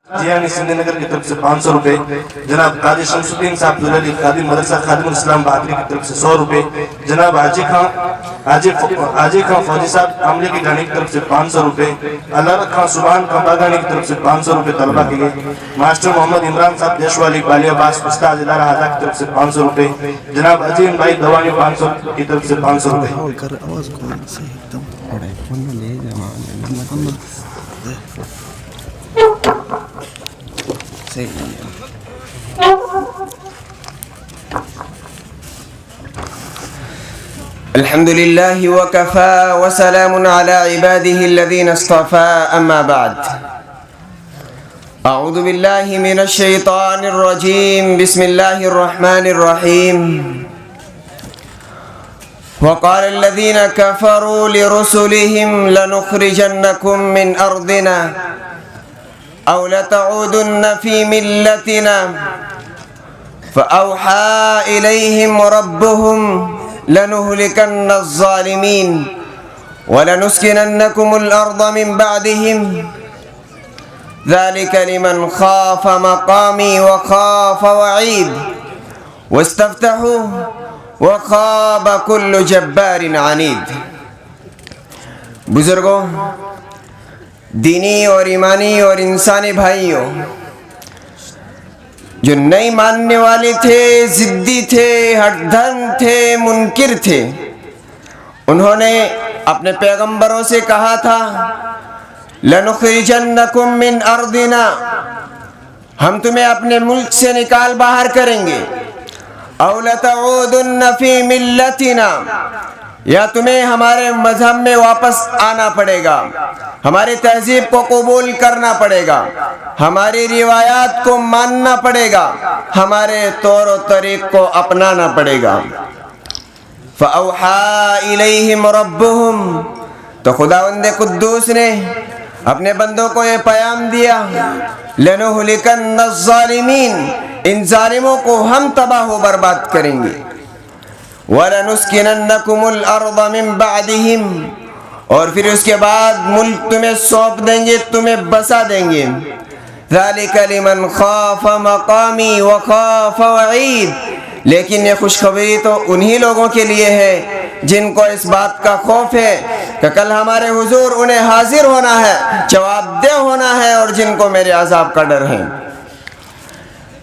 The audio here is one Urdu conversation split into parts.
جیانی سندھ نگر کی طرف سے 500 روپے، جناب قاضی شمس الدین صاحب دلالی قاضی مدرسہ خادم الاسلام بہادری کی طرف سے 100 روپے، جناب حاجی خان فوجی صاحب عملے کی گھانے کی طرف سے 500 روپے، اللہ خان سبحان خان باغانی کی طرف سے 500 روپے طلبہ کے لیے، ماسٹر محمد عمران صاحب دیشوالی بالی عباس استاد ادارہ حاضہ کی طرف سے 500 روپے، جناب عظیم بھائی دوانی 500 کی طرف سے 500 روپے۔ الحمد لله وكفى وسلام على عباده الذين اصطفى أما بعد أعوذ بالله من الشيطان الرجيم بسم الله الرحمن الرحيم وقال الذين كفروا لرسلهم لنخرجنكم من أرضنا أو لتعودن في ملتنا فأوحى إليهم ربهم لنهلكن الظالمين ولنسكننكم الأرض من بعدهم ذلك لمن خاف مقامي وخاف وعيد واستفتحوا وخاب كل جبار عنيد۔ بزرگوں، دینی اور ایمانی اور انسانی بھائیوں، جو نہیں ماننے والے تھے، ضدی تھے، ہٹ دھرم تھے، منکر تھے، انہوں نے اپنے پیغمبروں سے کہا تھا لَنُخْرِجَنَّكُم مِّنْ أَرْضِنَا، ہم تمہیں اپنے ملک سے نکال باہر کریں گے، أَوْ لَتَعُودُنَّ فِي مِلَّتِنَا، یا تمہیں ہمارے مذہب میں واپس آنا پڑے گا، ہماری تہذیب کو قبول کرنا پڑے گا، ہماری روایات کو ماننا پڑے گا، ہمارے طور و طریق کو اپنانا پڑے گا۔ فَأَوْحَى إِلَيْهِمْ رَبُّهُمْ، تو خداوند قدوس نے اپنے بندوں کو یہ پیام دیا لَنُهْلِكَنَّ الظَّالِمِينَ، ان ظالموں کو ہم تباہ و برباد کریں گے، وَلَنُسْكِنَنَّكُمُ الْأَرْضَ مِن بَعْدِهِمْ، اور پھر اس کے بعد ملک تمہیں سونپ دیں گے، تمہیں بسا دیں گے۔ ذَلِكَ لِمَنْ خَافَ مَقَامِي وَخَافَ وَعِيدِ، لیکن یہ خوشخبری تو انہی لوگوں کے لیے ہے جن کو اس بات کا خوف ہے کہ کل ہمارے حضور انہیں حاضر ہونا ہے، جواب دہ ہونا ہے، اور جن کو میرے عذاب کا ڈر ہے۔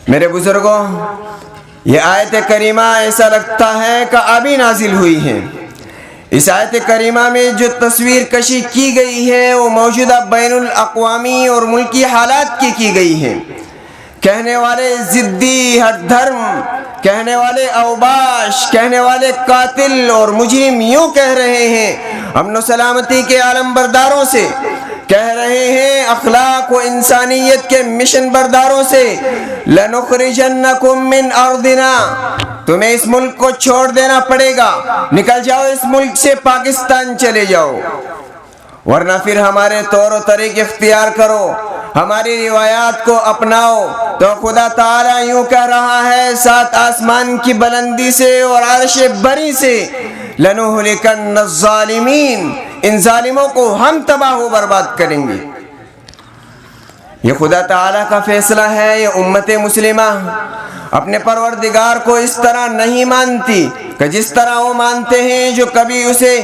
میرے بزرگوں، یہ آیت کریمہ ایسا لگتا ہے کہ ابھی نازل ہوئی ہے۔ اس آیت کریمہ میں جو تصویر کشی کی گئی ہے وہ موجودہ بین الاقوامی اور ملکی حالات کی گئی ہے۔ کہنے والے ضدی، ہٹ دھرم، کہنے والے اوباش، کہنے والے قاتل اور مجرم یوں کہہ رہے ہیں امن و سلامتی کے عالم برداروں سے، کہہ رہے ہیں اخلاق و انسانیت کے مشن برداروں سے لَنُخْرِجَنَّكُم مِّنْ أَرْضِنَا، تمہیں اس ملک کو چھوڑ دینا پڑے گا، نکل جاؤ اس ملک سے، پاکستان چلے جاؤ، ورنہ پھر ہمارے طور و طریق اختیار کرو، ہماری روایات کو اپناؤ۔ تو خدا تعالیٰ یوں کہہ رہا ہے سات آسمان کی بلندی سے اور عرش بری سے لَنُهْلِكَنَّ الظَّالِمِينَ، ان ظالموں کو ہم تباہ و برباد کریں گے۔ یہ خدا تعالیٰ کا فیصلہ ہے۔ یہ امت مسلمہ اپنے پروردگار کو اس طرح نہیں مانتی کہ جس طرح وہ مانتے ہیں، جو کبھی اسے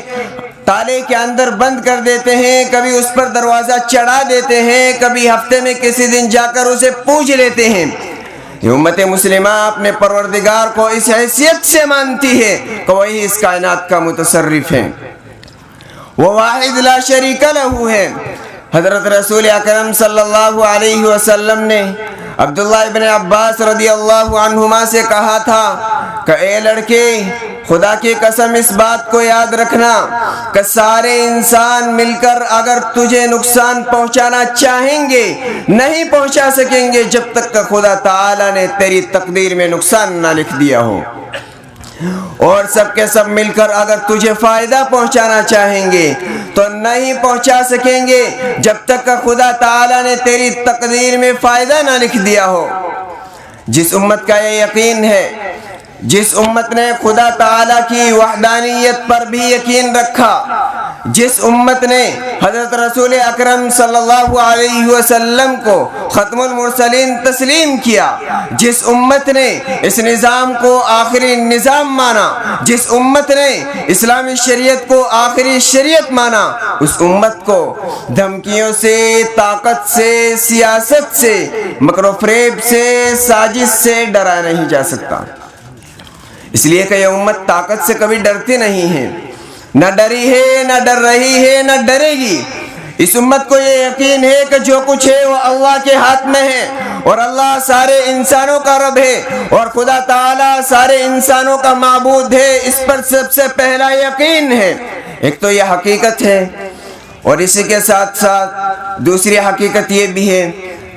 تالے کے اندر بند کر دیتے ہیں، کبھی اس پر دروازہ چڑھا دیتے ہیں، کبھی ہفتے میں کسی دن جا کر اسے پوج لیتے ہیں۔ یہ امت مسلمہ اپنے پروردگار کو اس حیثیت سے مانتی ہے کہ وہی اس کائنات کا متصرف ہے، وہ واحد لا شریک لہ ہے۔ حضرت رسول اکرم صلی اللہ علیہ وسلم نے عبداللہ ابن عباس رضی اللہ عنہما سے کہا تھا کہ اے لڑکے، خدا کی قسم اس بات کو یاد رکھنا کہ سارے انسان مل کر اگر تجھے نقصان پہنچانا چاہیں گے نہیں پہنچا سکیں گے جب تک کہ خدا تعالیٰ نے تیری تقدیر میں نقصان نہ لکھ دیا ہو، اور سب کے سب مل کر اگر تجھے فائدہ پہنچانا چاہیں گے تو نہیں پہنچا سکیں گے جب تک کہ خدا تعالیٰ نے تیری تقدیر میں فائدہ نہ لکھ دیا ہو۔ جس امت کا یہ یقین ہے، جس امت نے خدا تعالیٰ کی وحدانیت پر بھی یقین رکھا، جس امت نے حضرت رسول اکرم صلی اللہ علیہ وسلم کو ختم المرسلین تسلیم کیا، جس امت نے اس نظام کو آخری نظام مانا، جس امت نے اسلامی شریعت کو آخری شریعت مانا، اس امت کو دھمکیوں سے، طاقت سے، سیاست سے، مکر و فریب سے، سازش سے ڈرایا نہیں جا سکتا۔ اس لیے کہ یہ امت طاقت سے کبھی ڈرتی نہیں ہے، نہ ڈری ہے، نہ ڈر رہی ہے، نہ ڈرے گی۔ اس امت کو یہ یقین ہے کہ جو کچھ ہے وہ اللہ کے ہاتھ میں ہے، اور اللہ سارے انسانوں کا رب ہے، اور خدا تعالی سارے انسانوں کا معبود ہے۔ اس پر سب سے پہلا یقین ہے۔ ایک تو یہ حقیقت ہے، اور اسی کے ساتھ ساتھ دوسری حقیقت یہ بھی ہے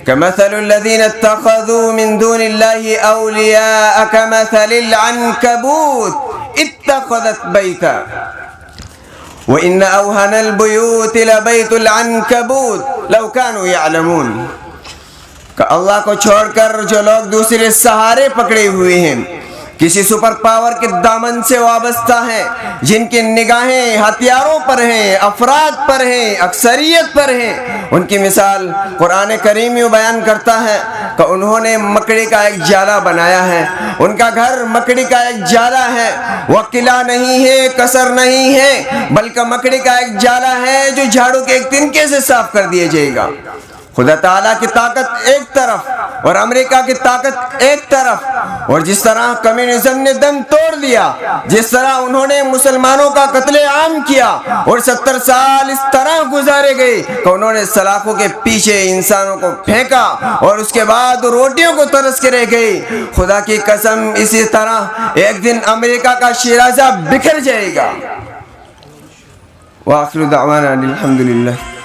كمثل الذين اتخذوا من دون الله أولياء كمثل العنكبوت اتخذت بيتا وإن أوهن البيوت لبيت العنكبوت لو كانوا يعلمون۔ کہ اللہ کو چھوڑ کر جو لوگ دوسرے سہارے پکڑے ہوئے ہیں، کسی سپر پاور کے دامن سے وابستہ ہیں، جن کی نگاہیں ہتھیاروں پر ہیں، افراد پر ہیں، اکثریت پر ہیں، ان کی مثال قرآن کریم یوں بیان کرتا ہے کہ انہوں نے مکڑی کا ایک جالا بنایا ہے، ان کا گھر مکڑی کا ایک جالا ہے، وہ قلعہ نہیں ہے، قصر نہیں ہے، بلکہ مکڑی کا ایک جالا ہے جو جھاڑو کے ایک تنکے سے صاف کر دیا جائے گا۔ خدا تعالیٰ کی طاقت ایک طرف اور امریکہ کی طاقت ایک طرف، اور جس طرح کمیونزم نے دم توڑ دیا، جس طرح انہوں نے مسلمانوں کا قتل عام کیا، اور 70 سال اس طرح گزارے گئے کہ انہوں نے سلاخوں کے پیچھے انسانوں کو پھینکا، اور اس کے بعد روٹیوں کو ترس کے رہ گئے۔ خدا کی قسم اسی طرح ایک دن امریکہ کا شیرازہ بکھر جائے گا۔ وآخر دعوانا الحمدللہ۔